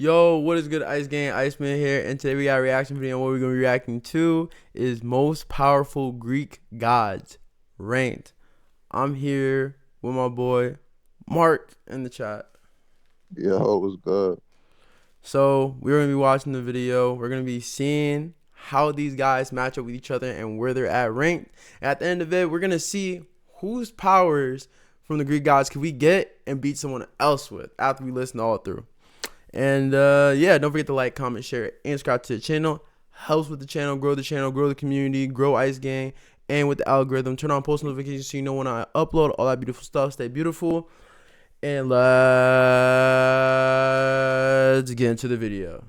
Yo, what is good, Ice Gang? Iceman here, and today we got a reaction video. And what we're gonna be reacting to is most powerful Greek gods ranked. I'm here with my boy Mark in the chat. Yo, it was good. So we're gonna be watching the video. We're gonna be seeing how these guys match up with each other and where they're at ranked. And at the end of it, we're gonna see whose powers from the Greek gods can we get and beat someone else with after we listen all through. And yeah, don't forget to like, comment, share, and subscribe to the channel. Helps with the channel, grow the community, grow Ice Gang, and with the algorithm. Turn on post notifications so you know when I upload all that beautiful stuff. Stay beautiful, and let's get into the video.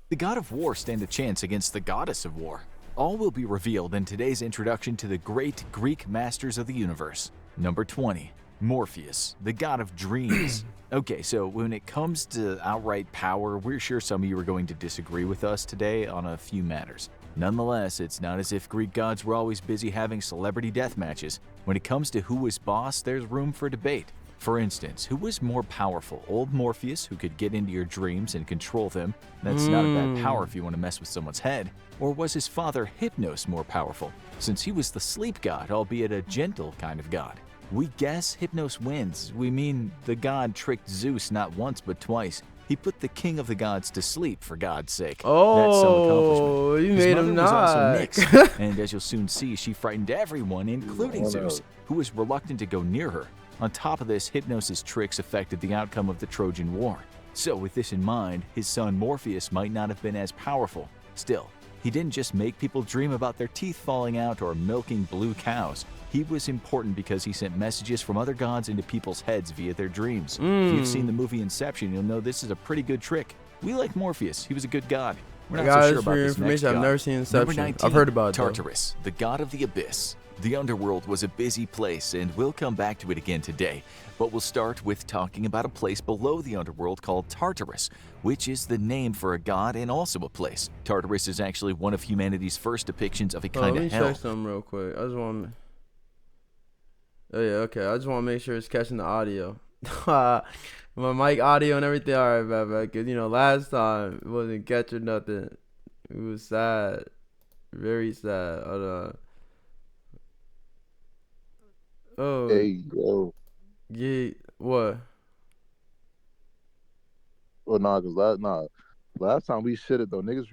The god of war stand a chance against the goddess of war. All will be revealed in today's introduction to the great Greek masters of the universe. Number 20, Morpheus, the god of dreams. Okay, so when it comes to outright power, we're sure some of you are going to disagree with us today on a few matters. Nonetheless, it's not as if Greek gods were always busy having celebrity death matches. When it comes to who was boss, there's room for debate. For instance, who was more powerful, old Morpheus, who could get into your dreams and control them? That's not a bad power if you want to mess with someone's head. Or was his father Hypnos more powerful, since he was the sleep god, albeit a gentle kind of god? We guess Hypnos wins. We mean the god tricked Zeus not once but twice. He put the king of the gods to sleep, for God's sake. That's some accomplishment. You made him was also not. Nyx, and as you'll soon see, she frightened everyone, including Zeus, who was reluctant to go near her. On top of this, Hypnos' tricks affected the outcome of the Trojan War. So with this in mind, his son Morpheus might not have been as powerful. Still, he didn't just make people dream about their teeth falling out or milking blue cows. He was important because he sent messages from other gods into people's heads via their dreams. If you've seen the movie Inception, you'll know this is a pretty good trick. We like Morpheus. He was a good god. We're not so sure about this next god. I've never seen Inception. Number 19, I've heard about it, Tartarus, the god of the abyss. The underworld was a busy place, and we'll come back to it again today. But we'll start with talking about a place below the underworld called Tartarus, which is the name for a god and also a place. Tartarus is actually one of humanity's first depictions of a kind of hell. Let me check something real quick. I just want to... Oh yeah, okay. I just want to make sure it's catching the audio. My mic audio and everything. All right, because you know last time it wasn't catching nothing. It was sad, very sad. Hold on. Oh. Hey, yo. Yeah. What? Well, last time we shitted though. Niggas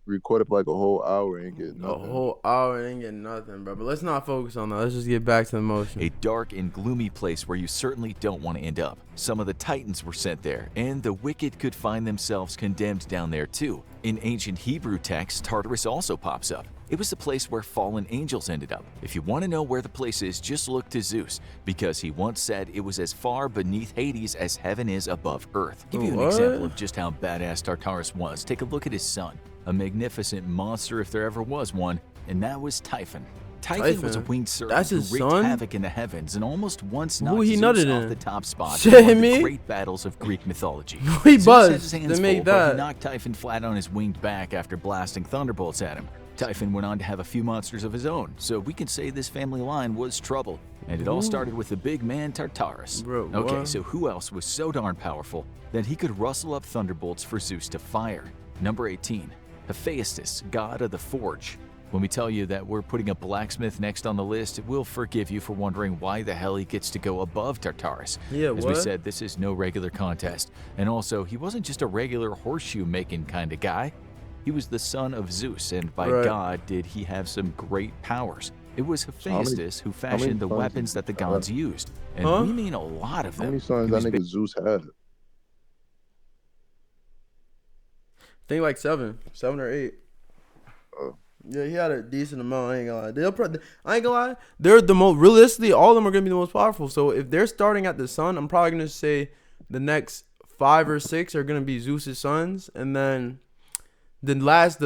recorded for like a whole hour and ain't get nothing. A whole hour ain't getting nothing, bro. But let's not focus on that. Let's just get back to the motion. A dark and gloomy place where you certainly don't want to end up. Some of the titans were sent there, and the wicked could find themselves condemned down there too. In ancient Hebrew texts, Tartarus also pops up. It was the place where fallen angels ended up. If you want to know where the place is, just look to Zeus, because he once said it was as far beneath Hades as heaven is above earth. Give you an example of just how badass Tartarus was. Take a look at his son, a magnificent monster if there ever was one, and that was Typhon. Typhon was a winged serpent who wreaked havoc in the heavens and almost once knocked Zeus off the top spot in one of the great battles of Greek mythology. He Zeus buzzed had his hands to make full, but that. he knocked Typhon flat on his winged back after blasting thunderbolts at him. Typhon went on to have a few monsters of his own, so we can say this family line was trouble. And it all started with the big man Tartarus. Bro, okay, so who else was so darn powerful that he could rustle up thunderbolts for Zeus to fire? Number 18, Hephaestus, god of the forge. When we tell you that we're putting a blacksmith next on the list, we'll forgive you for wondering why the hell he gets to go above Tartarus. Yeah, As we said, this is no regular contest. And also, he wasn't just a regular horseshoe-making kind of guy. He was the son of Zeus, and by God did he have some great powers. It was Hephaestus who fashioned the weapons that the gods used. And we mean a lot of them. How many sons that nigga Zeus had? I think like 7 or 8. Yeah, he had a decent amount. I ain't gonna lie. I ain't gonna lie. They're the most realistically. All of them are gonna be the most powerful. So if they're starting at the sun, I'm probably gonna say the next 5 or 6 are gonna be Zeus's sons, and then the last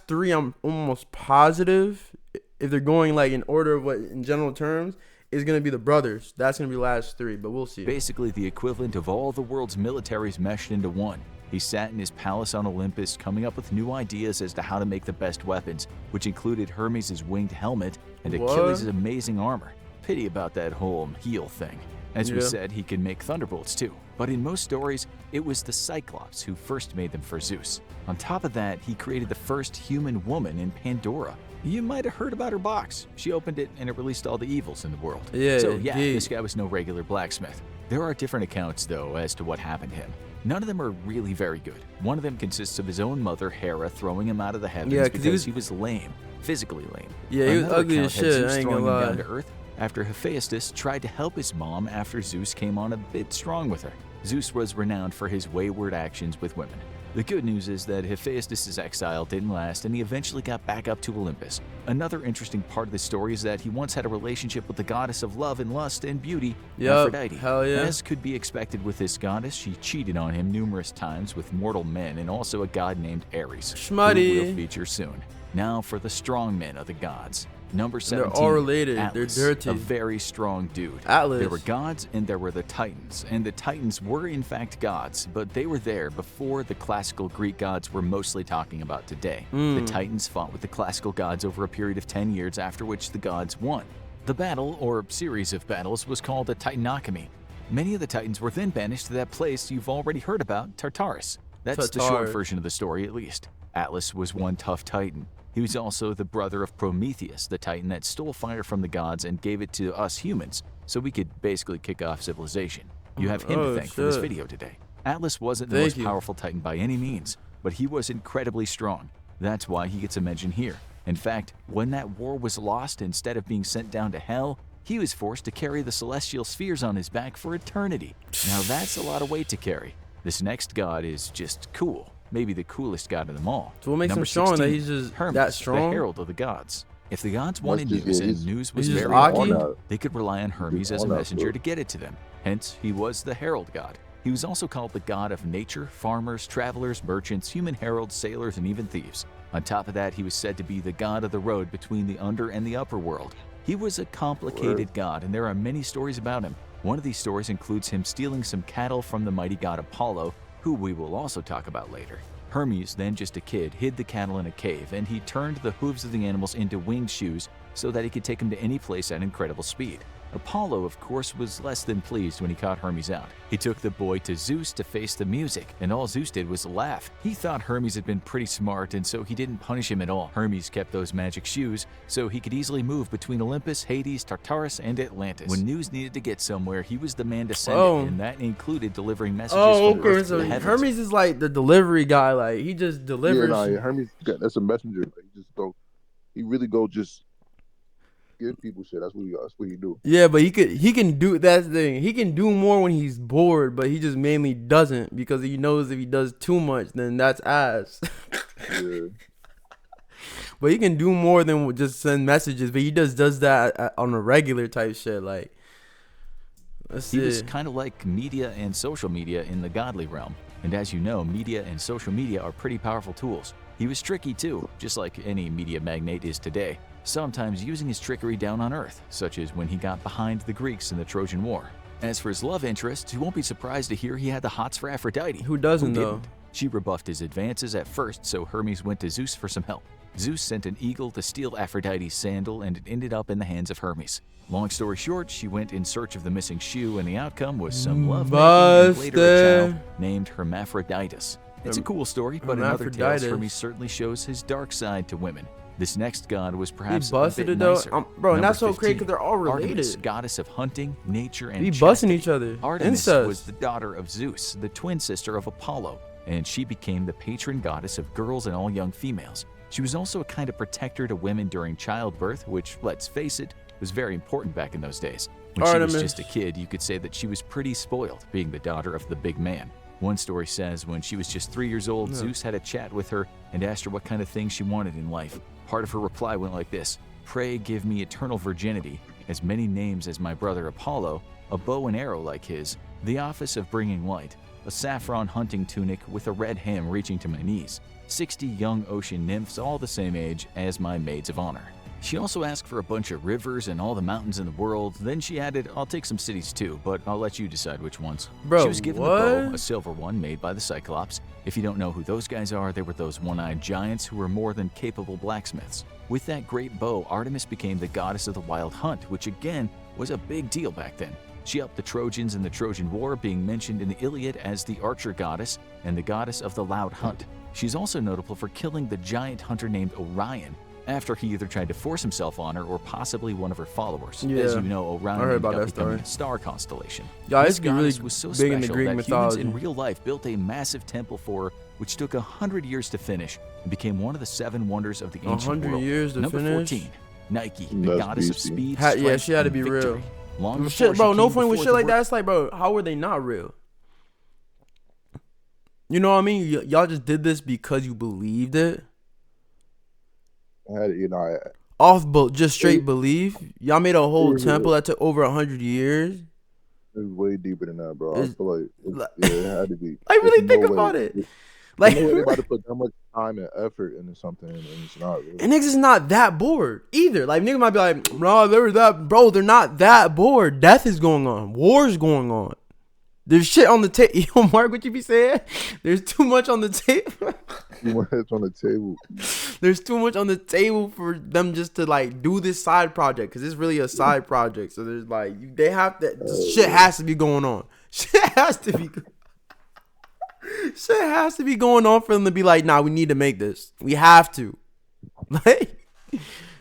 3, I'm almost positive, if they're going like in order of what in general terms, is gonna be the brothers. That's gonna be the last 3, but we'll see. Basically the equivalent of all the world's militaries meshed into one. He sat in his palace on Olympus coming up with new ideas as to how to make the best weapons, which included Hermes' winged helmet and Achilles' amazing armor. Pity about that whole heel thing. As we Yeah. said, he can make thunderbolts too, but in most stories, it was the Cyclops who first made them for Zeus. On top of that, he created the first human woman in Pandora. You might have heard about her box. She opened it and it released all the evils in the world. Yeah, So yeah, yeah. this guy was no regular blacksmith. There are different accounts, though, as to what happened to him. None of them are really very good. One of them consists of his own mother, Hera, throwing him out of the heavens Yeah, 'cause because he he was lame, physically lame. Yeah, he was Another ugly account as had shit, Zeus I ain't throwing gonna him lie. down to earth after Hephaestus tried to help his mom after Zeus came on a bit strong with her. Zeus was renowned for his wayward actions with women. The good news is that Hephaestus' exile didn't last and he eventually got back up to Olympus. Another interesting part of the story is that he once had a relationship with the goddess of love and lust and beauty, Yup, Aphrodite. hell yeah. As could be expected with this goddess, she cheated on him numerous times with mortal men and also a god named Ares, Schmutty. who we'll feature soon. Now for the strong men of the gods. Number 17. They're all related. Atlas, They're dirty. A very strong dude. Atlas. There were gods and there were the Titans, and the Titans were in fact gods, but they were there before the classical Greek gods we're mostly talking about today. The Titans fought with the classical gods over a period of 10 years, after which the gods won. The battle, or series of battles, was called a Titanocemy. Many of the Titans were then banished to that place you've already heard about, Tartarus. That's the short Tartarus. version of the story, at least. Atlas was one tough Titan. He was also the brother of Prometheus, the Titan that stole fire from the gods and gave it to us humans, so we could basically kick off civilization. You have him to thank for this shit. video today. Atlas wasn't the Thank most you. powerful Titan by any means, but he was incredibly strong. That's why he gets a mention here. In fact, when that war was lost, instead of being sent down to hell, he was forced to carry the celestial spheres on his back for eternity. Now that's a lot of weight to carry. This next god is just cool. Maybe the coolest god of them all. So what makes Number him strong that 16, he's just Hermes, that strong? the herald of the gods. If the gods wanted just- news yeah, and he's- news was he's just very Aki? important, they could rely on Hermes as a on that, messenger bro. to get it to them. Hence, he was the herald god. He was also called the god of nature, farmers, travelers, merchants, human heralds, sailors, and even thieves. On top of that, he was said to be the god of the road between the under and the upper world. He was a complicated god, and there are many stories about him. One of these stories includes him stealing some cattle from the mighty god Apollo, who we will also talk about later. Hermes, then just a kid, hid the cattle in a cave, and he turned the hooves of the animals into winged shoes so that he could take them to any place at incredible speed. Apollo, of course, was less than pleased when he caught Hermes out. He took the boy to Zeus to face the music, and all Zeus did was laugh. He thought Hermes had been pretty smart, and so he didn't punish him at all. Hermes kept those magic shoes, so he could easily move between Olympus, Hades, Tartarus, and Atlantis. When news needed to get somewhere, he was the man to send Oh. it, and that included delivering messages Oh, from okay. Earth to So the heavens. Hermes is like the delivery guy. Like he just Yeah, delivers. nah, yeah, Hermes, that's a messenger. Like, he just go, he really go just give people shit. That's what he do. Yeah, but he can do that's the thing. He can do more when he's bored, but he just mainly doesn't because he knows if he does too much, then that's ass. Yeah. But he can do more than just send messages. But he does that on a regular type shit. Like, let's He was see. kind of like media and social media in the godly realm. And as you know, media and social media are pretty powerful tools. He was tricky too, just like any media magnate is today, sometimes using his trickery down on Earth, such as when he got behind the Greeks in the Trojan War. As for his love interests, you won't be surprised to hear he had the hots for Aphrodite. Who doesn't, though? She rebuffed his advances at first, so Hermes went to Zeus for some help. Zeus sent an eagle to steal Aphrodite's sandal, and it ended up in the hands of Hermes. Long story short, she went in search of the missing shoe, and the outcome was some love and later a child named Hermaphroditus. It's a cool story, but in other tales, Hermaphroditus. Hermes certainly shows his dark side to women. This next god was He perhaps busted a it bit though, nicer. bro. And Number that's so crazy 15, because they're all related. Artemis, goddess of hunting, nature, and Be busting chastity. each other. Artemis Incest. was the daughter of Zeus, the twin sister of Apollo, and she became the patron goddess of girls and all young females. She was also a kind of protector to women during childbirth, which, let's face it, was very important back in those days. When she was Artemis. just a kid, you could say that she was pretty spoiled, being the daughter of the big man. One story says when she was just 3 years old, Zeus had a chat with her and asked her what kind of thing she wanted in life. Part of her reply went like this: "Pray give me eternal virginity, as many names as my brother Apollo, a bow and arrow like his, the office of bringing light, a saffron hunting tunic with a red hem reaching to my knees, 60 young ocean nymphs all the same age as my maids of honor." She also asked for a bunch of rivers and all the mountains in the world. Then she added, "I'll take some cities too, but I'll let you decide which ones." Bro, she was given the bow, what? a silver one made by the Cyclops. If you don't know who those guys are, they were those one-eyed giants who were more than capable blacksmiths. With that great bow, Artemis became the goddess of the wild hunt, which again was a big deal back then. She helped the Trojans in the Trojan War, being mentioned in the Iliad as the archer goddess and the goddess of the loud hunt. She's also notable for killing the giant hunter named Orion after he either tried to force himself on her or possibly one of her followers. Yeah. As you know, Orion I heard ended about up that becoming story. a star constellation. Yeah, I This used to be really goddess was so big in the special Greek that mythology. humans in real life built a massive temple for her, which took 100 years to finish and became one of the 7 wonders of the ancient 100 world. years to Number finish? 14, Nike, the That's goddess of beastie. speed, Yeah, strength, she had to and be real. victory. Long before Shit, she bro, no came funny with before shit the like word- that. It's like, bro, how were they not real? You know what I mean? Y'all just did this because you believed it? I had, you know, Just straight belief? Y'all made a whole Yeah. temple that took over 100 years? it was way deeper than that, bro. I It's- feel like it had to be. I really There's think no way. about it. There's Like, no way they about to put that much time and effort into something, and it's not really. and niggas is not that bored either. Like, niggas might be like, bro, they're not that bored. Death is going on. War's going on. There's shit on the table. Yo, Mark, what you be saying? There's too much on the table. It's on the table. There's too much on the table for them just to like do this side project, because it's really a side project. So there's like they have to. Shit has to be going on. Shit has to be. Shit has to be going on for them to be like, nah, we need to make this. We have to. Like,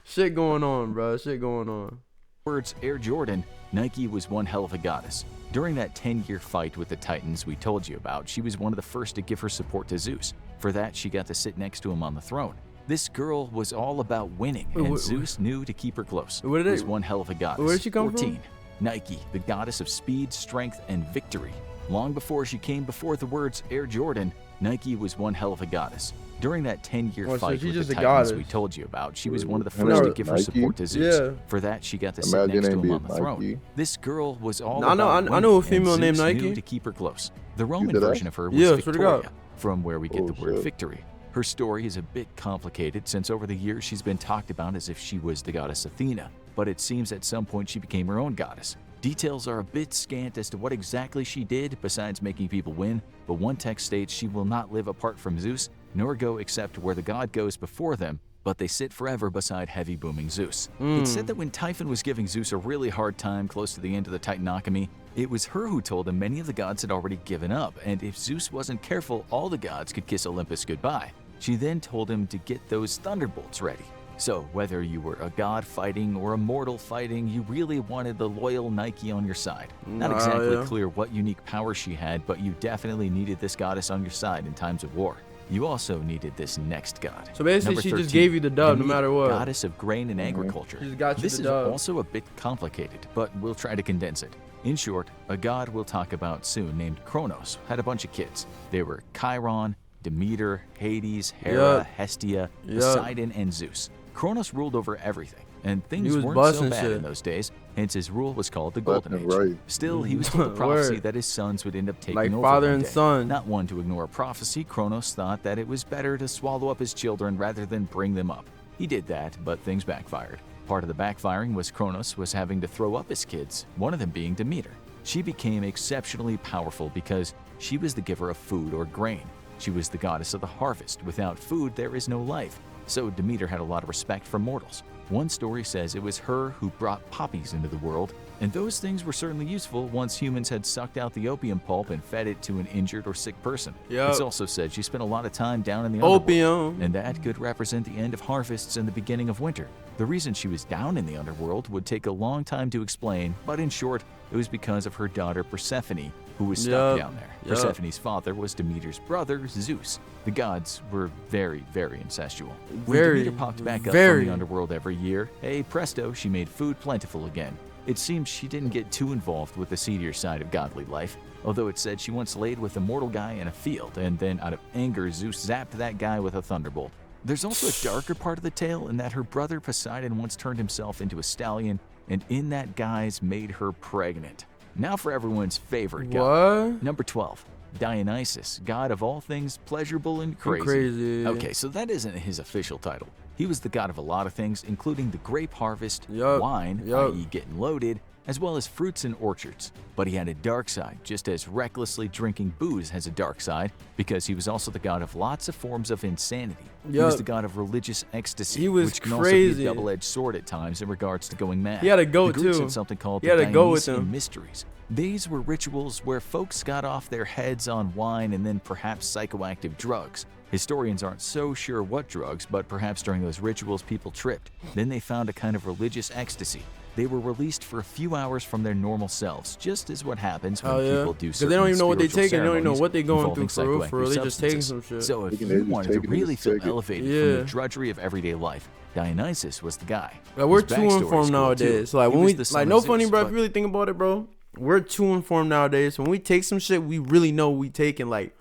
shit going on, bro. Shit going on. Words Air Jordan, Nike was one hell of a goddess. During that 10-year fight with the Titans we told you about, she was one of the first to give her support to Zeus. For that, she got to sit next to him on the throne. This girl was all about winning, and Zeus knew to keep her close. Where did was it- one hell of a goddess. where did she come from? 14, Nike, the goddess of speed, strength, and victory. Long before she came before the words Air Jordan, Nike was one hell of a goddess. During that 10-year Oh, so fight she's with just the a Titans goddess. we told you about, she was one of the I first know to give her Nike. support to Zeus. Yeah. For that, she got to sit Imagine next to name him on the being throne. Nike. This girl was all I know- about I know a winning, female and named Zeus Nike. knew to keep her close. The Roman did that? version of her was Yeah, swear to God. Victoria, from where we get Oh, the word shit. victory. Her story is a bit complicated since over the years she's been talked about as if she was the goddess Athena, but it seems at some point she became her own goddess. Details are a bit scant as to what exactly she did besides making people win, but one text states she will not live apart from Zeus, nor go except where the god goes before them, but they sit forever beside heavy booming Zeus. It's said that when Typhon was giving Zeus a really hard time close to the end of the Titanochemy, it was her who told him many of the gods had already given up, and if Zeus wasn't careful, all the gods could kiss Olympus goodbye. She then told him to get those thunderbolts ready. So whether you were a god fighting or a mortal fighting, you really wanted the loyal Nike on your side. Not exactly yeah. clear what unique power she had, but you definitely needed this goddess on your side in times of war. You also needed this next god. So basically, Number she just 13, gave you the dub no Demeter, matter what. Goddess of grain and agriculture. She just got you This the is dub. also a bit complicated, but we'll try to condense it. In short, a god we'll talk about soon named Kronos had a bunch of kids. They were Chiron, Demeter, Hades, Hera, Yup. Hestia, Yup. Poseidon, and Zeus. Kronos ruled over everything, and things was weren't so busting bad shit. in those days, hence his rule was called the Left Golden and Age. right. Still, he was told a prophecy Word. that his sons would end up taking Like over father one and day. son. Not one to ignore a prophecy, Kronos thought that it was better to swallow up his children rather than bring them up. He did that, but things backfired. Part of the backfiring was Kronos was having to throw up his kids, one of them being Demeter. She became exceptionally powerful because she was the giver of food or grain. She was the goddess of the harvest. Without food, there is no life. So Demeter had a lot of respect for mortals. One story says it was her who brought poppies into the world, and those things were certainly useful once humans had sucked out the opium pulp and fed it to an injured or sick person. Yup. It's also said she spent a lot of time down in the underworld, Opium. and that could represent the end of harvests and the beginning of winter. The reason she was down in the underworld would take a long time to explain, but in short, it was because of her daughter Persephone, who was stuck Yup. down there. Yup. Persephone's father was Demeter's brother, Zeus. The gods were very, very incestual. When Very, Demeter popped back up from very. the underworld every year, hey presto, she made food plentiful again. It seems she didn't get too involved with the seedier side of godly life, although it said she once laid with a mortal guy in a field, and then out of anger, Zeus zapped that guy with a thunderbolt. There's also a darker part of the tale in that her brother Poseidon once turned himself into a stallion, and in that guise made her pregnant. Now for everyone's favorite god. What? Number 12, Dionysus, god of all things pleasurable and crazy. Crazy. Okay, so that isn't his official title. He was the god of a lot of things, including the grape harvest, Yup, wine, yup. i.e. getting loaded, as well as fruits and orchards. But he had a dark side, just as recklessly drinking booze has a dark side, because he was also the god of lots of forms of insanity. He was Yup. the god of religious ecstasy, He was which can also be crazy. a double-edged sword at times in regards to going mad. He had a goat, the Greeks too. had something called He the had a goat with Dionysian him. mysteries. These were rituals where folks got off their heads on wine and then perhaps psychoactive drugs. Historians aren't so sure what drugs, but perhaps during those rituals people tripped. Then they found a kind of religious ecstasy. They were released for a few hours from their normal selves, just as what happens when Oh yeah, people do because certain they don't even know what they spiritual taking. They don't even know ceremonies what they going through involving for real. They psychoactive just taking substances. some shit. So if They you just wanted to take it, really just feel take it. elevated from Yeah. the drudgery of everyday life, Dionysus was the guy. Like, we're His too backstory is informed cool, nowadays. too. Like He when was we the son like of no Zeus, funny, bro. If but you really think about it, bro, we're too informed nowadays. When we take some shit, we really know what we taking. Like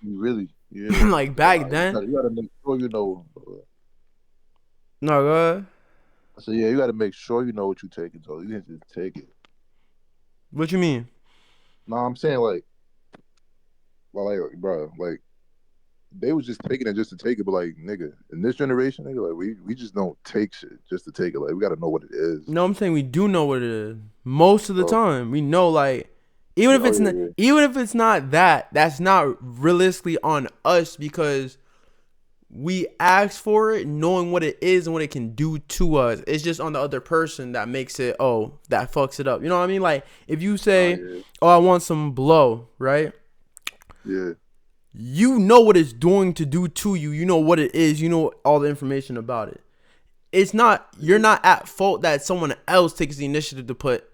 You really, yeah. like back then. You gotta make sure you know. No, go ahead. I said, yeah, you gotta make sure you know what you're taking, so you can't just take it. What you mean? No, I'm saying like, bro, like they was just taking it just to take it, but like, nigga, in this generation, nigga, like we just don't take shit just to take it. Like we gotta know what it is. No, I'm saying we do know what it is. Most of the Oh. time, we know. Like even if Oh, it's yeah, not, yeah. even if it's not that, that's not realistically on us because we ask for it, knowing what it is and what it can do to us. It's just on the other person that makes it. Oh, that fucks it up. You know what I mean? Like if you say, yeah. "Oh, I want some blow," right? Yeah, You know what it's doing to do to you. You know what it is. You know all the information about it. It's not, you're not at fault that someone else takes the initiative to put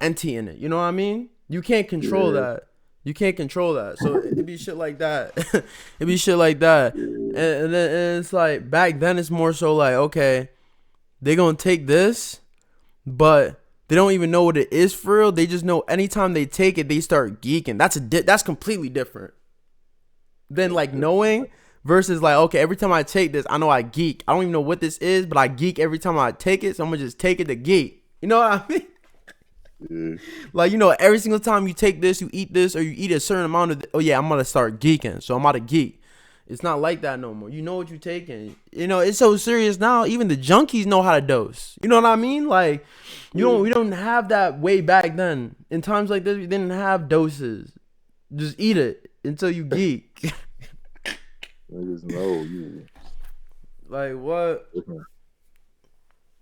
NT in it. You know what I mean? You can't control Yeah. that. You can't control that. So it'd be shit like that. It'd be shit like that. And then and it's like back then it's more so like, okay, they gonna take this, but they don't even know what it is for real. They just know anytime they take it, they start geeking. That's completely different than like knowing versus like, okay, every time I take this, I know I geek. I don't even know what this is, but I geek every time I take it. So I'm gonna just take it to geek. You know what I mean? yeah. Like, you know, every single time you take this, you eat this, or you eat a certain amount of, oh yeah, I'm gonna start geeking. So I'm about to geek. It's not like that no more. You know what you're taking. You know, it's so serious now. Even the junkies know how to dose. You know what I mean? Like, we don't have that way back then. In times like this, we didn't have doses. Just eat it until you geek. Niggas know you. Like what? Different.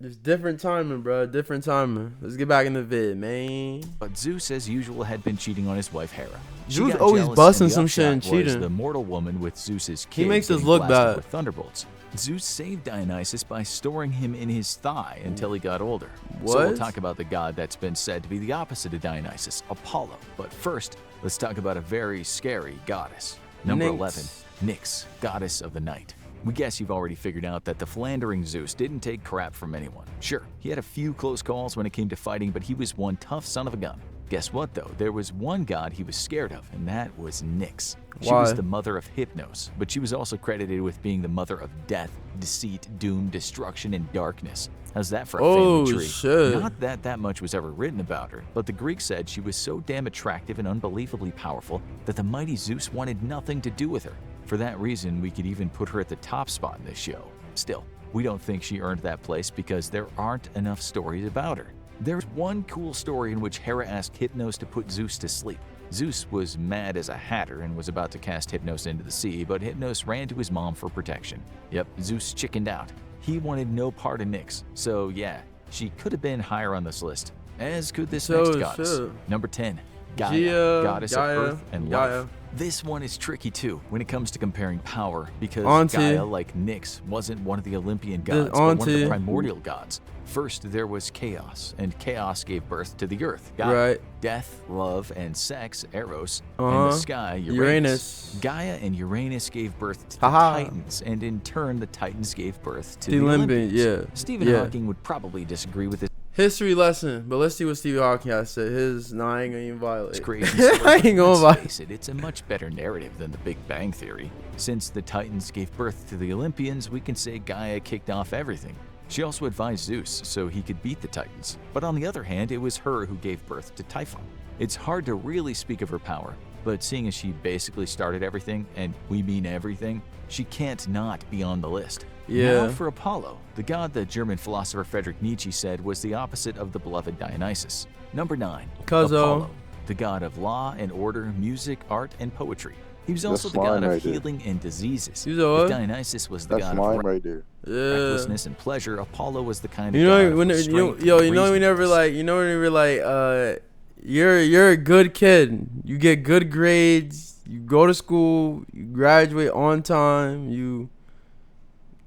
It's different timing, bro. Different timing. Let's get back in the vid, man. But Zeus, as usual, had been cheating on his wife Hera. She Zeus got always jealous, busting and the some shit and upshot was cheating. The mortal woman with Zeus's kid makes us getting look blasted bad. with thunderbolts. Zeus saved Dionysus by storing him in his thigh until he got older. So we'll What? talk about the god that's been said to be the opposite of Dionysus, Apollo. But first, let's talk about a very scary goddess. Number Nyx. 11, Nyx, goddess of the night. We guess you've already figured out that the philandering Zeus didn't take crap from anyone. Sure, he had a few close calls when it came to fighting, but he was one tough son of a gun. Guess what, though? There was one god he was scared of, and that was Nyx. She was Why? the mother of Hypnos, but she was also credited with being the mother of death, deceit, doom, destruction, and darkness. How's that for a Oh, family tree? shit. Not that much was ever written about her, but the Greeks said she was so damn attractive and unbelievably powerful that the mighty Zeus wanted nothing to do with her. For that reason, we could even put her at the top spot in this show. Still, we don't think she earned that place because there aren't enough stories about her. There's one cool story in which Hera asked Hypnos to put Zeus to sleep. Zeus was mad as a hatter and was about to cast Hypnos into the sea, but Hypnos ran to his mom for protection. Yep, Zeus chickened out. He wanted no part of Nyx, so yeah, she could have been higher on this list, as could this So, next goddess. shit. Number 10, Gaia, Gaia, goddess Gaia, of earth and Gaia. life. This one is tricky too when it comes to comparing power because Auntie. Gaia, like Nyx, wasn't one of the Olympian gods, but one of auntie. the primordial gods. First, there was chaos, and chaos gave birth to the earth, Gaia. Right. Death, love, and sex, Eros, and Uh-huh. the sky, Uranus. Uranus. Gaia and Uranus gave birth to Haha. the Titans, and in turn, the Titans gave birth to The the Olympians, Olympians. yeah. Stephen Yeah. Hawking would probably disagree with this. History lesson, but let's see what Steve Hawking has to say. His, nah, I ain't gonna even violate. It's crazy story, I ain't but gonna let's violate. face it, it's a much better narrative than the Big Bang Theory. Since the Titans gave birth to the Olympians, we can say Gaia kicked off everything. She also advised Zeus so he could beat the Titans. But on the other hand, it was her who gave birth to Typhon. It's hard to really speak of her power, but seeing as she basically started everything, and we mean everything, she can't not be on the list. Yeah. Now for Apollo, the god the German philosopher Friedrich Nietzsche said was the opposite of the beloved Dionysus. Number 9. Cuzzo. Apollo, the god of law and order, music, art, and poetry. He was also the slime god of right there. healing and diseases. He's a what? If Dionysus was the That's god slime of right there. Yeah. recklessness and pleasure, Apollo was the kind of You god know of when restraint you and know we never reasonableness. like when we were like you're a good kid. You get good grades. You go to school. You graduate on time. You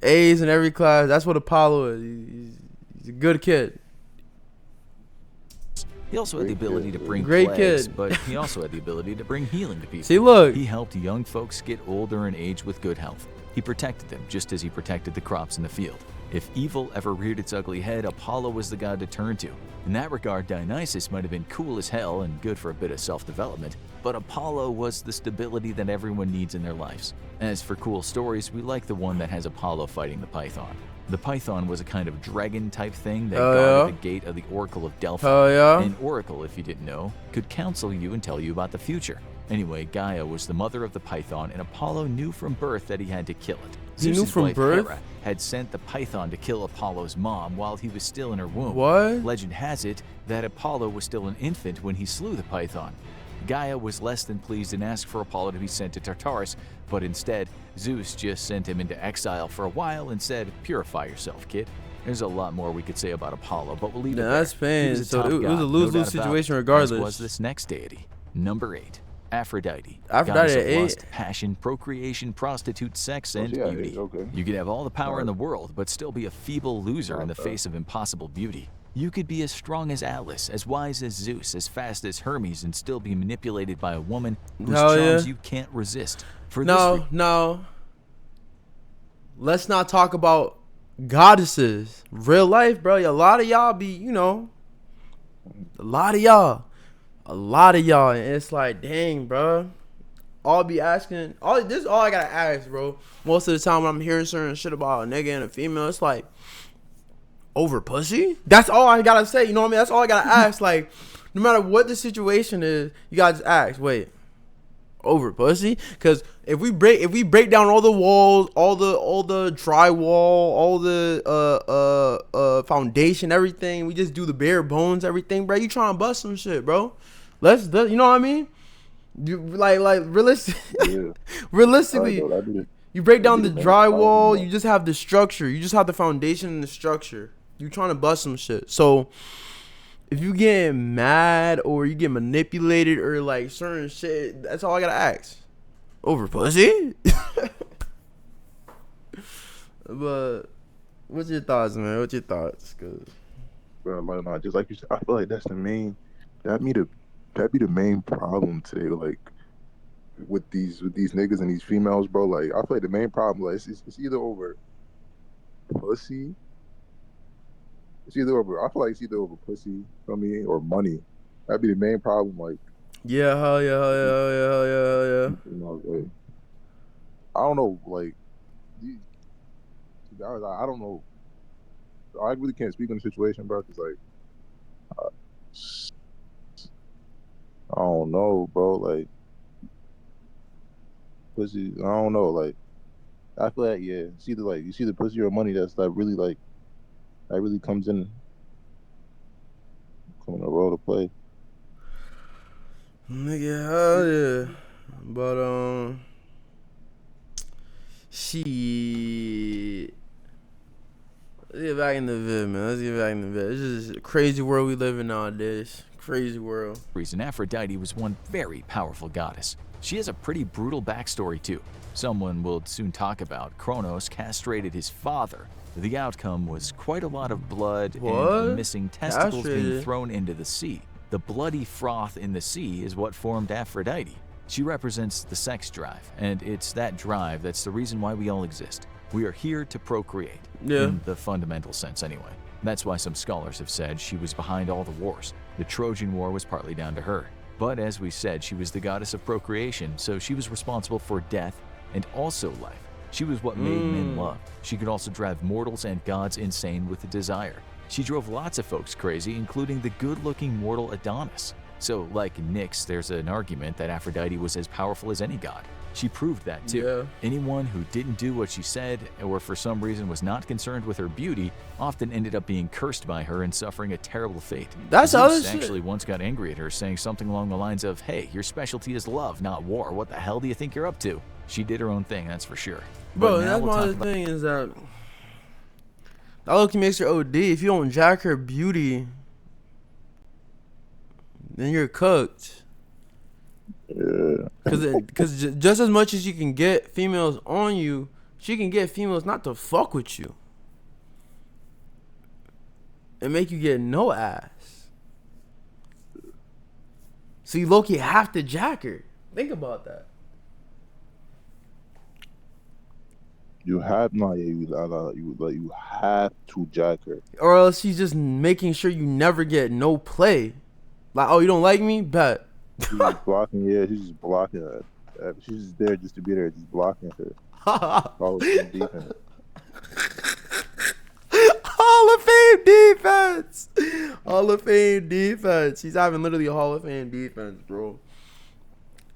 A's in every class. That's what Apollo is. He's a good kid. He also had the Great ability kid, to bring Great plagues, kid. but he also had the ability to bring healing to people. See, look. He helped young folks get older and age with good health. He protected them just as he protected the crops in the field. If evil ever reared its ugly head, Apollo was the god to turn to. In that regard, Dionysus might have been cool as hell and good for a bit of self-development, but Apollo was the stability that everyone needs in their lives. As for cool stories, we like the one that has Apollo fighting the Python. The Python was a kind of dragon-type thing that guarded the gate of the Oracle of Delphi. Hell yeah. An oracle, if you didn't know, could counsel you and tell you about the future. Anyway, Gaia was the mother of the Python, and Apollo knew from birth that he had to kill it. He knew Zeus's from wife, birth? Hera, had sent the Python to kill Apollo's mom while he was still in her womb. What? Legend has it that Apollo was still an infant when he slew the Python. Gaia was less than pleased and asked for Apollo to be sent to Tartarus, but instead, Zeus just sent him into exile for a while and said, "Purify yourself, kid." There's a lot more we could say about Apollo, but we'll leave it Yeah, there. that's pain. He was a So top it was a god, no lose-lose doubt about situation it, regardless. As was this next deity. Number 8. Aphrodite. Aphrodite goddess at of 8? lust, passion, procreation, prostitute, sex, and yeah, beauty. okay. You could have all the power in the world, but still be a feeble loser in the face of impossible beauty. You could be as strong as Atlas, as wise as Zeus, as fast as Hermes, and still be manipulated by a woman whose Hell charms yeah. you can't resist. For No. Let's not talk about goddesses. Real life, bro. A lot of y'all be, a lot of y'all. And it's like, dang, bro. I'll be asking. This is all I gotta ask, bro. Most of the time when I'm hearing certain shit about a nigga and a female, it's like, over pussy? That's all I gotta say. You know what I mean? That's all I gotta ask. Like, no matter what the situation is, you gotta just ask, wait, over pussy? Because if we break down all the walls, all the drywall, all the foundation, everything, we just do the bare bones, everything, bro. You trying to bust some shit, bro? You know what I mean? You like Yeah. realistically, I do you break down do the the main drywall, problem, you just have the structure. You just have the foundation and the structure. You trying to bust some shit. So if you get mad or you get manipulated or like certain shit, that's all I gotta ask. Over pussy? But what's your thoughts, man? What's your thoughts? Cause bro, like, nah, just like you said, I feel like that'd be the main problem today, like with these niggas and these females, bro. Like I feel like the main problem, like it's either over pussy. I feel like it's either over pussy, for me, or money. That'd be the main problem. Like, yeah, hell yeah. like, I don't know, like, I don't know. I really can't speak on the situation, bro. Cause like, I don't know, bro. Like, pussy. I don't know. Like, I feel like it's either like you see the pussy or money that's like really like that really comes in a role to play. Nigga, hell yeah. But shit. Let's get back in the vid, man. It's just a crazy world we live in nowadays. Crazy world. reason, Aphrodite was one very powerful goddess. She has a pretty brutal backstory too. Someone we'll soon talk about, Kronos, castrated his father. The outcome was quite a lot of blood and missing testicles being Castrated? thrown into the sea. The bloody froth in the sea is what formed Aphrodite. She represents the sex drive, and it's that drive that's the reason why we all exist. We are here to procreate, in the fundamental sense anyway. That's why some scholars have said she was behind all the wars. The Trojan War was partly down to her. But as we said, she was the goddess of procreation, so she was responsible for death and also life. She was what made men love. She could also drive mortals and gods insane with a desire. She drove lots of folks crazy, including the good-looking mortal Adonis. So, like Nyx, there's an argument that Aphrodite was as powerful as any god. She proved that too. Yeah. Anyone who didn't do what she said, or for some reason was not concerned with her beauty, often ended up being cursed by her and suffering a terrible fate. That's Zeus other shit. actually once got angry at her, saying something along the lines of, "Hey, your specialty is love, not war. What the hell do you think you're up to?" She did her own thing, that's for sure. Bro, But now that's we'll my talk other about thing is that look makes her OD. If you don't jack her beauty, then you're cooked. Yeah. Because just as much as you can get females on you, she can get females not to fuck with you and make you get no ass. So you low-key have to jack her. Think about that. You have you have to jack her. Or else she's just making sure you never get no play. Like, oh, you don't like me? Bet. She's just blocking. Yeah, she's just blocking her. She's just there just to be there, just blocking her. Always in defense. Hall of Fame defense. Hall of Fame defense. She's having literally a Hall of Fame defense, bro.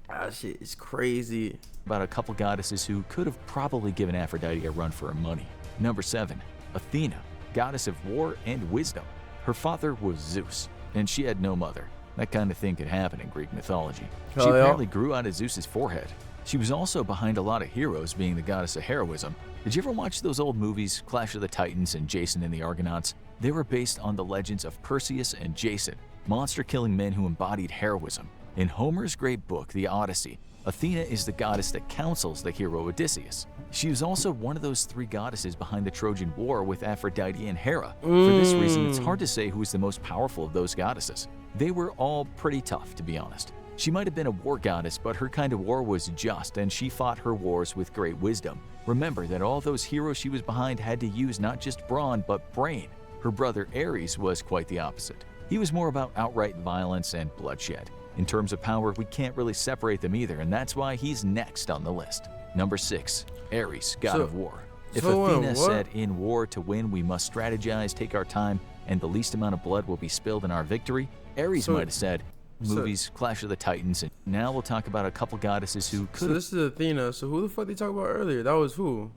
That shit is crazy. about a couple goddesses who could have probably given Aphrodite a run for her money. Number 7. Athena, goddess of war and wisdom. Her father was Zeus, and she had no mother. That kind of thing could happen in Greek mythology. She Hell yeah. apparently grew out of Zeus's forehead. She was also behind a lot of heroes, being the goddess of heroism. Did you ever watch those old movies, Clash of the Titans and Jason and the Argonauts? They were based on the legends of Perseus and Jason, monster-killing men who embodied heroism. In Homer's great book, The Odyssey, Athena is the goddess that counsels the hero Odysseus. She was also one of those 3 goddesses behind the Trojan War with Aphrodite and Hera. For this reason, it's hard to say who is the most powerful of those goddesses. They were all pretty tough, to be honest. She might have been a war goddess, but her kind of war was just, and she fought her wars with great wisdom. Remember that all those heroes she was behind had to use not just brawn, but brain. Her brother Ares was quite the opposite. He was more about outright violence and bloodshed. In terms of power, we can't really separate them either, and that's why he's next on the list. Number 6. Ares, god of war. If Athena said, "In war to win, we must strategize, take our time, and the least amount of blood will be spilled in our victory," Ares might have said, movies, Clash of the Titans, and now we'll talk about a couple goddesses who could. So this is Athena. So who the fuck they talk about earlier? That was who?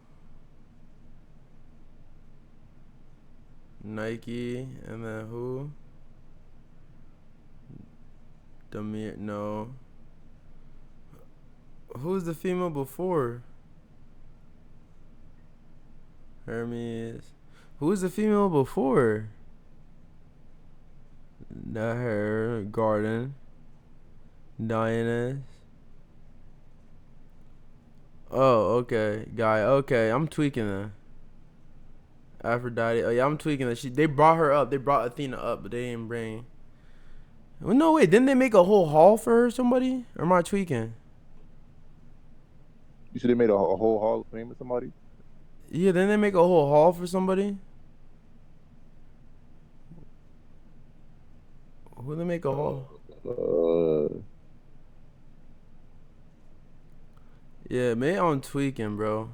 Nike, and then who? Demir, no. Who's the female before? Hermes. Who's the female before? Not her. Garden. Diana. Oh, okay. Guy. Okay, I'm tweaking that. Aphrodite. Oh yeah, I'm tweaking that. They brought her up. They brought Athena up, but they didn't bring. Well, no, wait. Didn't they make a whole hall for her? Somebody? Or am I tweaking? You said they made a whole Hall of Fame with somebody? Yeah, didn't they make a whole hall for somebody? Who they make a hall? Yeah, maybe I'm tweaking, bro.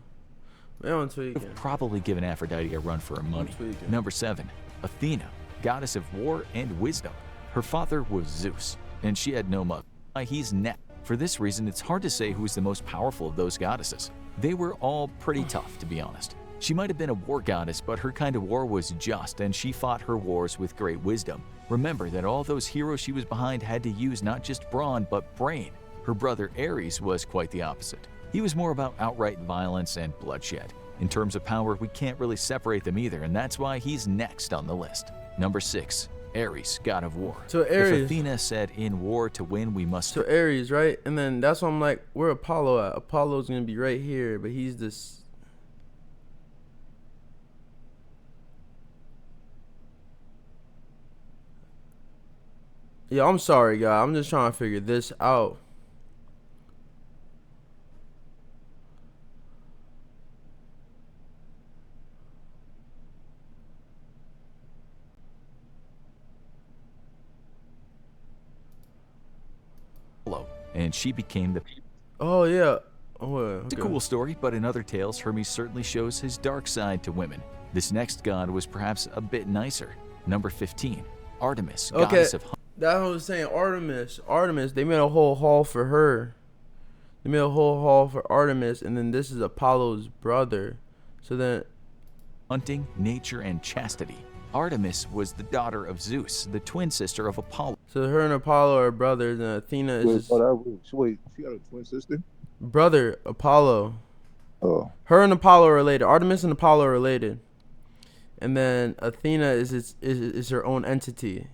Maybe I'm tweaking. Probably given Aphrodite a run for her money. Number 7. Athena, goddess of war and wisdom. Her father was Zeus, and she had no mother. He's next. For this reason, it's hard to say who's the most powerful of those goddesses. They were all pretty tough, to be honest. She might have been a war goddess, but her kind of war was just, and she fought her wars with great wisdom. Remember that all those heroes she was behind had to use not just brawn, but brain. Her brother Ares was quite the opposite. He was more about outright violence and bloodshed. In terms of power, we can't really separate them either, and that's why he's next on the list. Number 6. Ares, god of war. So Ares. If Athena said, "In war to win, we must..." So Ares, right? And then that's why I'm like, where Apollo at? Apollo's gonna be right here, but he's this. Yeah, I'm sorry, guy. I'm just trying to figure this out. And she became the... Oh, yeah. Oh, okay. It's a cool story, but in other tales, Hermes certainly shows his dark side to women. This next god was perhaps a bit nicer. Number 15. Artemis, goddess of... That's what I was saying. Artemis. They made a whole hall for her. They made a whole hall for Artemis, and then this is Apollo's brother. So then, hunting, nature, and chastity. Artemis was the daughter of Zeus, the twin sister of Apollo. so her and Apollo are brothers, and Athena is Wait, his wait, she got a twin sister? brother, Apollo. Oh, Her and Apollo are related. Artemis and Apollo are related. And then Athena is her own entity.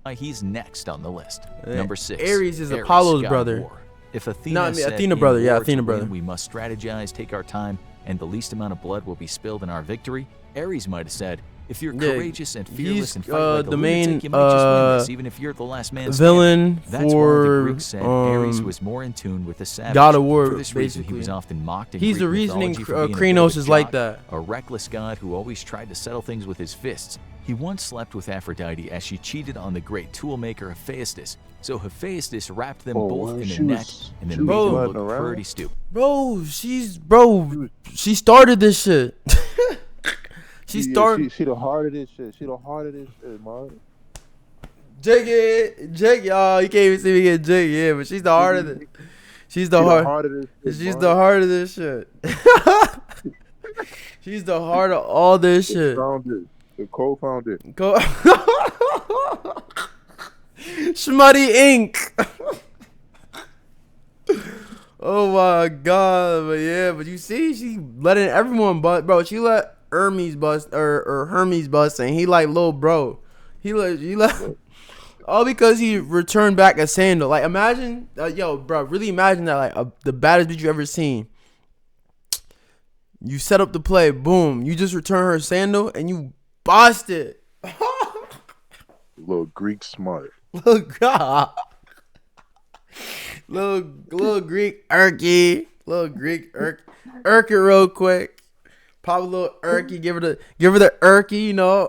He's next on the list. And Number 6. Ares is Apollo's god of brother. war. If Athena No, I mean, said, Athena "In brother, yeah, war Athena to brother." win, we must strategize, take our time, and the least amount of blood will be spilled in our victory," Ares might have said, "If you're Yeah, courageous and fearless he's, and fight like a the main, lunatic, you might just win this, even if you're the last man standing." villain That's why the for Greeks said Ares was more in tune with the savage. God of War, For this reason, he basically. was often mocked in He's Greek the reasoning mythology for being a bit Kranos of a is like jock, that. a reckless god who always tried to settle things with his fists. He once slept with Aphrodite as she cheated on the great toolmaker Hephaestus. So Hephaestus wrapped them both in a net and then made them look pretty stupid. Bro, she started this shit. She started. She the heart of this shit. She the heart of this shit, man. Jake, y'all. You can't even see me get Jake, yeah, but she's the heart of it. She's the heart. of this shit, She's man. the heart of this shit. She's the heart of all this shit. The co-founder. Go. Schmutty Inc. Oh my god, but yeah, but you see, she letting everyone bust, bro. She let Hermes bust or Hermes bust, and he like little bro. He let all because he returned back a sandal. Like imagine, yo, bro, really imagine that, like the baddest bitch you ever seen. You set up the play, boom. You just return her sandal, and you bossed it. Little Greek smart. Little god. Little Greek Erky. Little Greek Erky real quick. Pop a little Erky. Give her the Erky, you know.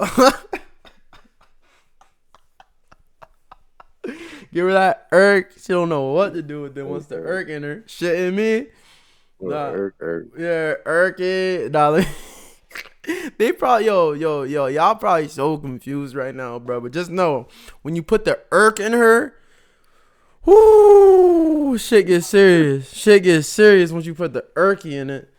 Give her that Erk. She don't know what to do with it once the Erk in her. Shitting me. Nah. Yeah, Erky. Nah, they probably y'all probably so confused right now, bro. But just know when you put the Erk in her, whoo, shit gets serious. Shit gets serious once you put the Erky in it.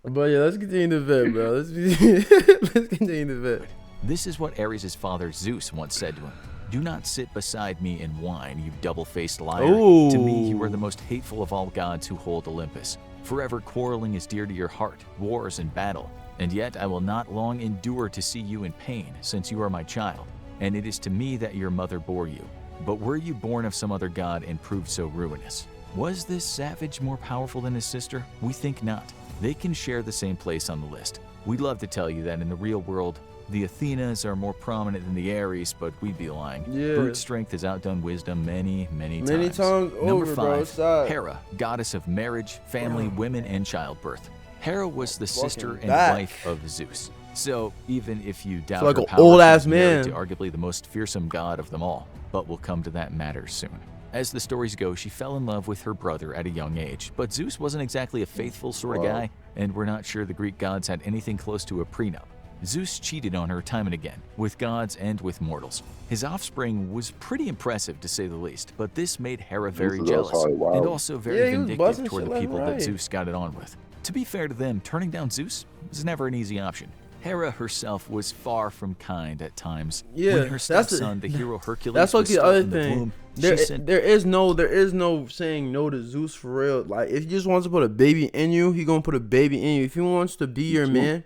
But yeah, let's continue the vid, bro. Let's continue the vid. This is what Ares' father Zeus once said to him. "Do not sit beside me and whine, you double-faced liar. Ooh. To me, you are the most hateful of all gods who hold Olympus. Forever quarreling is dear to your heart, wars and battle. And yet I will not long endure to see you in pain, since you are my child, and it is to me that your mother bore you. But were you born of some other god and proved so ruinous? Was this savage more powerful than his sister? We think not. They can share the same place on the list. We'd love to tell you that in the real world, the Athenas are more prominent than the Ares, but we'd be lying. Yeah. Brute strength has outdone wisdom many times. Many times Number over, bro. 5, Stop. Hera, goddess of marriage, family, women, and childbirth. Hera was the sister and back. wife of Zeus. So even if you doubt like her an power, old-ass she's married man. to arguably the most fearsome god of them all. But we'll come to that matter soon. As the stories go, she fell in love with her brother at a young age, but Zeus wasn't exactly a faithful sort of guy, and we're not sure the Greek gods had anything close to a prenup. Zeus cheated on her time and again, with gods and with mortals. His offspring was pretty impressive to say the least, but this made Hera very Zeus is jealous, also wild. and also very Yeah, he was busting vindictive toward shit the left people and that right. Zeus got it on with. To be fair to them, turning down Zeus was never an easy option. Hera herself was far from kind at times. Yeah, when her that's stepson, the hero Hercules, That's like was the still other in the thing. womb, There she sent is no saying no to Zeus for real. Like if he just wants to put a baby in you, he gonna put a baby in you. If he wants to be your man,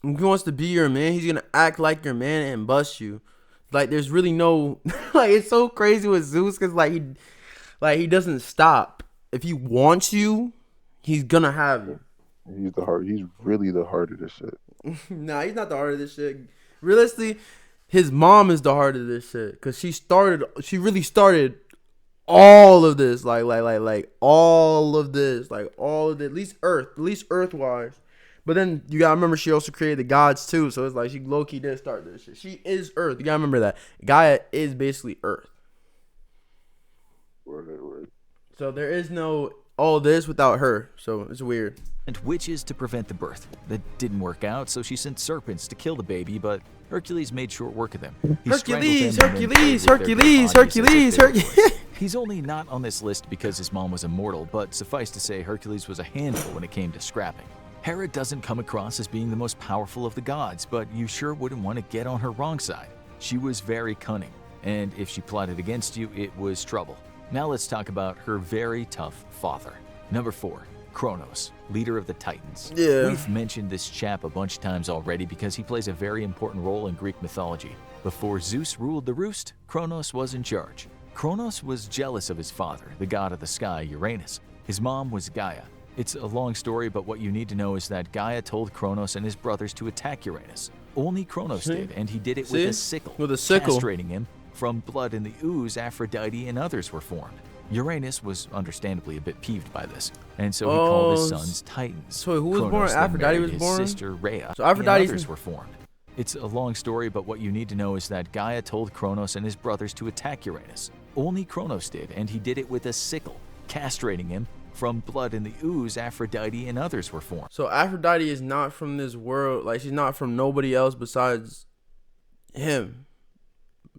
he's gonna act like your man and bust you. Like there's really no like it's so crazy with Zeus because he doesn't stop. If he wants you, he's gonna have you. He's the heart. He's really the heart of this shit. Nah, he's not the heart of this shit. Realistically, his mom is the heart of this shit because she really started all of this, like all of this, like all of it, at least Earth wise. But then you gotta remember she also created the gods too, so it's like she low key did start this shit. She is Earth. You gotta remember that Gaia is basically Earth. Word. So there is no all this without her. So it's weird. Witches to prevent the birth. That didn't work out, so she sent serpents to kill the baby, but Hercules made short work of them. He strangled them and then played with their dead bodies as if they were toys. He's only not on this list because his mom was immortal, but suffice to say, Hercules was a handful when it came to scrapping. Hera doesn't come across as being the most powerful of the gods, but you sure wouldn't want to get on her wrong side. She was very cunning, and if she plotted against you, it was trouble. Now let's talk about her very tough father. Number 4. Kronos, leader of the Titans. Yeah. We've mentioned this chap a bunch of times already because he plays a very important role in Greek mythology. Before Zeus ruled the roost, Kronos was in charge. Kronos was jealous of his father, the god of the sky, Uranus. His mom was Gaia. It's a long story, but what you need to know is that Gaia told Kronos and his brothers to attack Uranus. Only Kronos did, and he did it with a sickle. With a sickle. Castrating him. From blood in the ooze, Aphrodite and others were formed. Uranus was understandably a bit peeved by this, and so he called his sons Titans. So who was Kronos born? then Aphrodite married was born? His sister Rhea, So Aphrodite's and others were formed. It's a long story, but what you need to know is that Gaia told Kronos and his brothers to attack Uranus. Only Kronos did, and he did it with a sickle, castrating him. From blood in the ooze, Aphrodite and others were formed. So Aphrodite is not from this world. Like, she's not from nobody else besides him.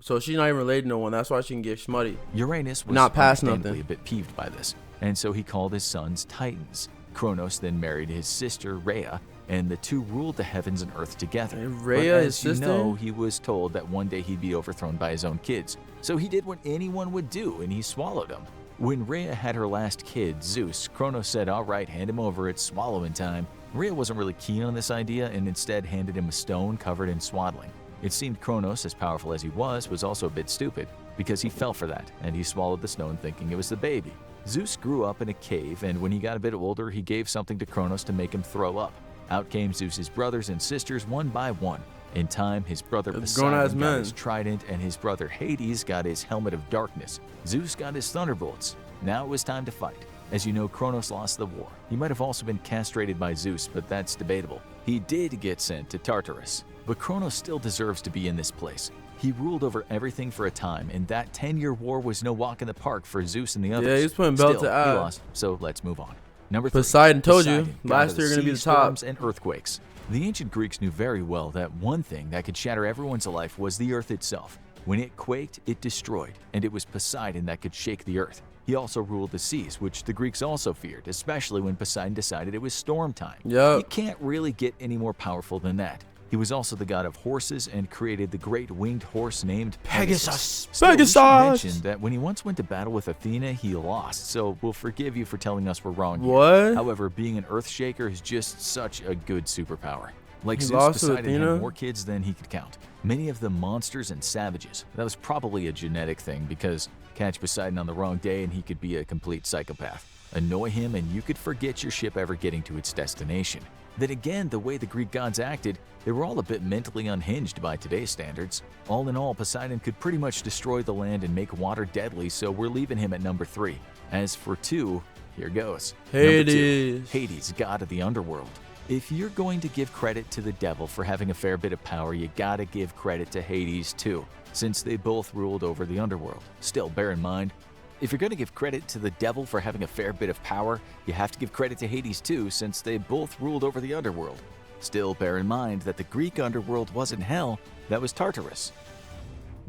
So she's not even related to no one. That's why she can get smutty. Uranus was Not past understandably nothing. a bit peeved by this, and so he called his sons Titans. Kronos then married his sister Rhea, and the two ruled the heavens and earth together. And Rhea, but his as you sister? know, he was told that one day he'd be overthrown by his own kids. So he did what anyone would do, and he swallowed them. When Rhea had her last kid, Zeus, Kronos said, "All right, hand him over, it's swallowing time." Rhea wasn't really keen on this idea and instead handed him a stone covered in swaddling. It seemed Kronos, as powerful as he was also a bit stupid, because he fell for that, and he swallowed the stone thinking it was the baby. Zeus grew up in a cave, and when he got a bit older, he gave something to Kronos to make him throw up. Out came Zeus's brothers and sisters one by one. In time, his brother Poseidon got his trident, and his brother Hades got his helmet of darkness. Zeus got his thunderbolts. Now it was time to fight. As you know, Kronos lost the war. He might have also been castrated by Zeus, but that's debatable. He did get sent to Tartarus, but Kronos still deserves to be in this place. He ruled over everything for a time, and that 10-year war was no walk in the park for Zeus and the others. Yeah, he was putting belt Still, to ass. he lost, so let's move on. Number 3. Poseidon told you, God last of year the gonna be the sea, top. storms, and earthquakes. The ancient Greeks knew very well that one thing that could shatter everyone's life was the earth itself. When it quaked, it destroyed, and it was Poseidon that could shake the earth. He also ruled the seas, which the Greeks also feared, especially when Poseidon decided it was storm time. Yep. You can't really get any more powerful than that. He was also the god of horses and created the great winged horse named Pegasus. Still, we should mention that when he once went to battle with Athena, he lost, so we'll forgive you for telling us we're wrong here. What? However, being an earthshaker is just such a good superpower. Like He Zeus, lost to Poseidon Athena? had more kids than he could count. Many of them monsters and savages. That was probably a genetic thing because catch Poseidon on the wrong day and he could be a complete psychopath. Annoy him and you could forget your ship ever getting to its destination. Then again, the way the Greek gods acted, they were all a bit mentally unhinged by today's standards. All in all, Poseidon could pretty much destroy the land and make water deadly, so we're leaving him at number 3. As for 2, here goes. Number 2, Hades. Hades, god of the underworld. If you're going to give credit to the devil for having a fair bit of power, you gotta give credit to Hades too, since they both ruled over the underworld. Still, bear in mind, if you're going to give credit to the devil for having a fair bit of power, you have to give credit to Hades too, since they both ruled over the underworld. Still, bear in mind that the Greek underworld wasn't hell, that was Tartarus.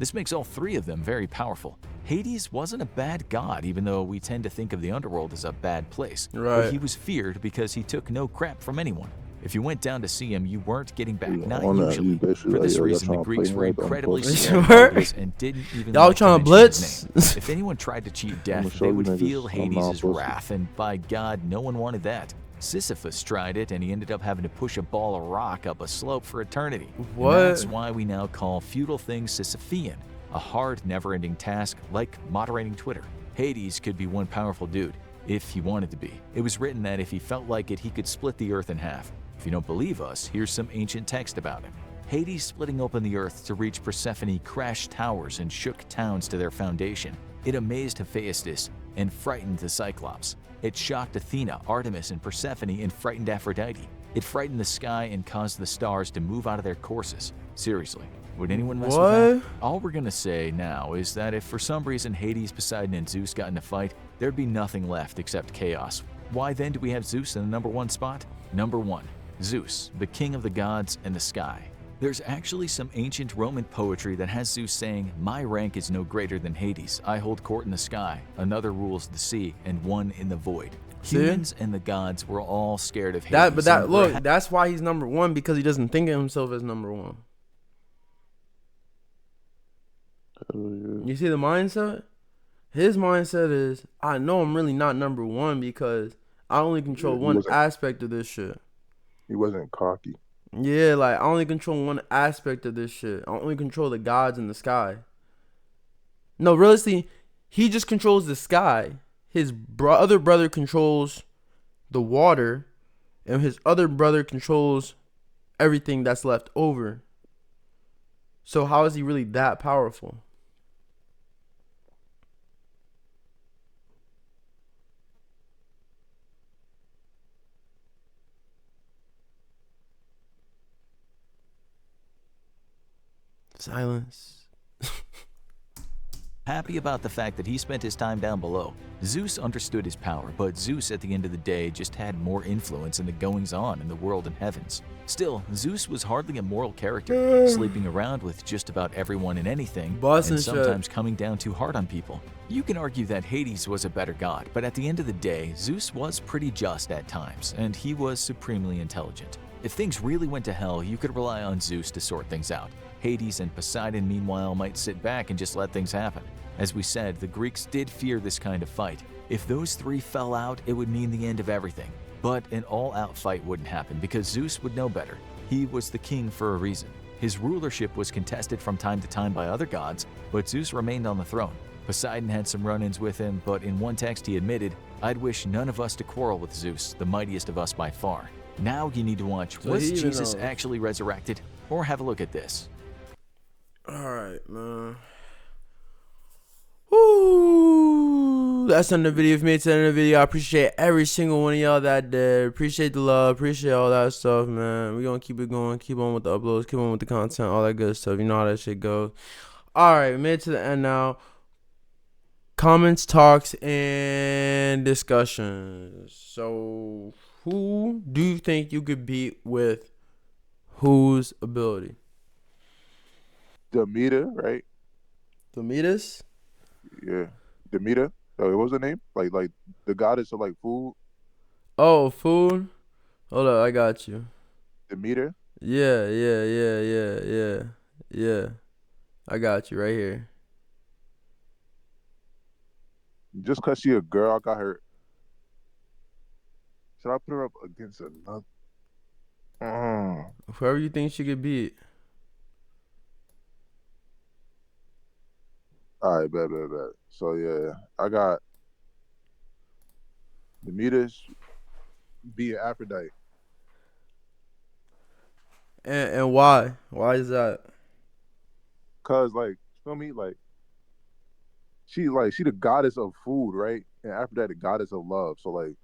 This makes all 3 of them very powerful. Hades wasn't a bad god, even though we tend to think of the underworld as a bad place. Right. But he was feared because he took no crap from anyone. If you went down to see him, you weren't getting back, not on that, usually. you basically For this like, yo, reason, the y'all Greeks trying to were play right on incredibly pussy. scared of Word? Hades and didn't even Y'all like to trying to mention his blitz? name. If anyone tried to cheat I'ma death, show they you would niggas feel I'm not Hades' pussy. wrath, and by God, no one wanted that. Sisyphus tried it, and he ended up having to push a ball of rock up a slope for eternity. And What? that's why we now call futile things Sisyphean, a hard, never-ending task like moderating Twitter. Hades could be one powerful dude, if he wanted to be. It was written that if he felt like it, he could split the earth in half. If you don't believe us, here's some ancient text about him. Hades splitting open the earth to reach Persephone crashed towers and shook towns to their foundation. It amazed Hephaestus and frightened the Cyclops. It shocked Athena, Artemis, and Persephone and frightened Aphrodite. It frightened the sky and caused the stars to move out of their courses. Seriously, would anyone mess with that? What? All we're gonna say now is that if for some reason Hades, Poseidon, and Zeus got in a fight, there'd be nothing left except chaos. Why then do we have Zeus in the number 1 spot? Number 1. Zeus, the king of the gods and the sky. There's actually some ancient Roman poetry that has Zeus saying, "My rank is no greater than Hades. I hold court in the sky. Another rules the sea, and one in the void." See? Humans and the gods were all scared of Hades. That's why he's number 1, because he doesn't think of himself as number 1. You see the mindset? His mindset is, I know I'm really not number 1 because I only control one aspect of this shit. He wasn't cocky. Yeah, like, I only control one aspect of this shit. I only control the gods in the sky. No, realistically, he just controls the sky. His other brother controls the water, and his other brother controls everything that's left over. So how is he really that powerful? Silence. Happy about the fact that he spent his time down below. Zeus understood his power, but Zeus at the end of the day just had more influence in the goings-on in the world and heavens. Still, Zeus was hardly a moral character, sleeping around with just about everyone and anything, and sometimes coming down too hard on people. You can argue that Hades was a better god, but at the end of the day, Zeus was pretty just at times, and he was supremely intelligent. If things really went to hell, you could rely on Zeus to sort things out. Hades and Poseidon, meanwhile, might sit back and just let things happen. As we said, the Greeks did fear this kind of fight. If those three fell out, it would mean the end of everything. But an all-out fight wouldn't happen because Zeus would know better. He was the king for a reason. His rulership was contested from time to time by other gods, but Zeus remained on the throne. Poseidon had some run-ins with him, but in one text he admitted, "I'd wish none of us to quarrel with Zeus, the mightiest of us by far." Now you need to watch, was Jesus actually resurrected? Or have a look at this. Alright, man. Woo! That's on the video. If you made it to the end of the video, I appreciate every single one of y'all that did. Appreciate the love. Appreciate all that stuff, man. We're going to keep it going. Keep on with the uploads. Keep on with the content. All that good stuff. You know how that shit goes. Alright, we made it to the end now. Comments, talks, and discussions. So, who do you think you could beat with whose ability? Demeter, right? Demetus? Yeah, Demeter. What was her name? Like the goddess of like food. Oh, food. Hold up, I got you. Demeter. Yeah. I got you right here. Just cause she a girl, I got her. Should I put her up against another? Whoever you think she could beat. All right, bet. So yeah, I got Demeter's beat Aphrodite. And why? Why is that? Cause like, feel me, like she the goddess of food, right? And Aphrodite the goddess of love. So like,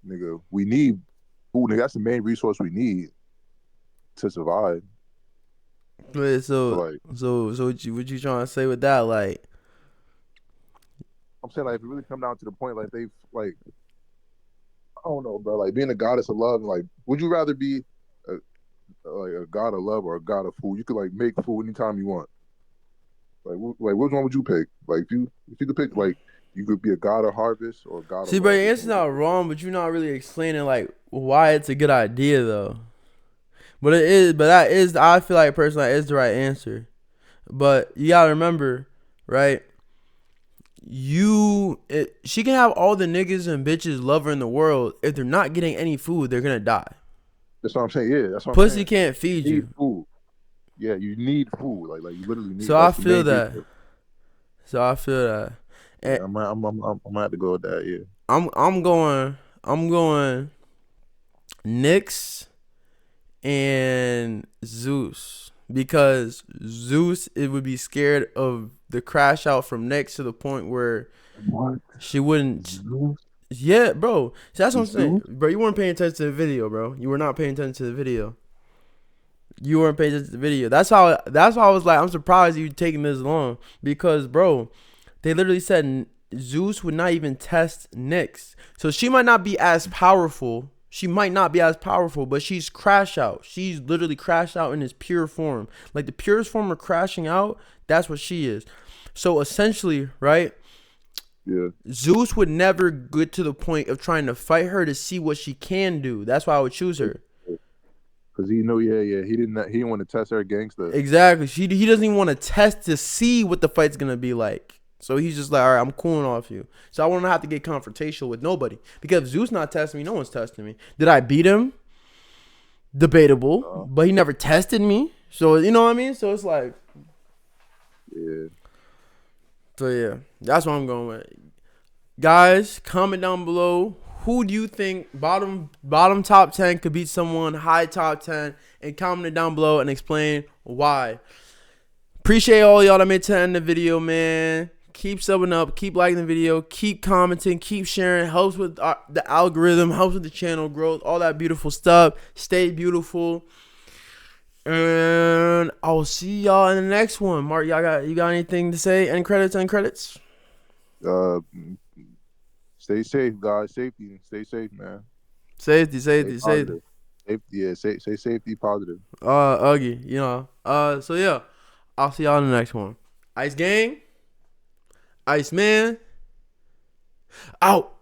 nigga, we need food. Nigga, that's the main resource we need to survive. Wait, so what you trying to say with that? Like, I'm saying, like, if it really come down to the point, like, they like, I don't know, bro. Like, being a goddess of love, like, would you rather be a god of love or a god of food? You could like make food anytime you want. Like which one would you pick? Like, if you could pick, like, you could be a god of harvest or a god of. See, bro, your answer's not wrong, but you're not really explaining like why it's a good idea though. But it is, but that is, I feel like personally, that is the right answer. But you gotta remember, right? She can have all the niggas and bitches love her in the world. If they're not getting any food, they're gonna die. That's what I'm saying. Yeah, that's what Pussy I'm saying. can't feed you. Food. Yeah, you need food. Like you literally need. So I feel that. And yeah, I'm gonna have to go with that. Yeah. I'm going Nyx and Zeus, because Zeus, it would be scared of the crash out from Nyx to the point where she wouldn't. Zeus? Yeah, bro. So that's what I'm saying, bro. You weren't paying attention to the video, bro. You were not paying attention to the video. You weren't paying attention to the video. That's why I was like, I'm surprised you taking this long, because, bro, they literally said Zeus would not even test Nyx. So she might not be as powerful. But she's crash out. She's literally crashed out in its pure form. Like the purest form of crashing out, that's what she is. So essentially, right? Yeah. Zeus would never get to the point of trying to fight her to see what she can do. That's why I would choose her. Cause he knew, he didn't want to test her gangster. Exactly. He doesn't even want to test to see what the fight's gonna be like. So he's just like, all right, I'm cooling off you. So I won't have to get confrontational with nobody because if Zeus not testing me, no one's testing me. Did I beat him? Debatable, but he never tested me. So you know what I mean. So it's like, yeah. So yeah, that's what I'm going with. Guys, comment down below. Who do you think bottom top 10 could beat someone high top 10? And comment it down below and explain why. Appreciate all y'all that made it to the end of the video, man. Keep subbing up, keep liking the video, keep commenting, keep sharing. Helps with the algorithm, helps with the channel growth, all that beautiful stuff. Stay beautiful. And I'll see y'all in the next one. Mark, you got anything to say? Any credits? Stay safe, guys. Safety. Stay safe, man. Safety. Safety, yeah. Say safety positive. Uggy, you know. So yeah, I'll see y'all in the next one. Ice Gang, Ice Man, out.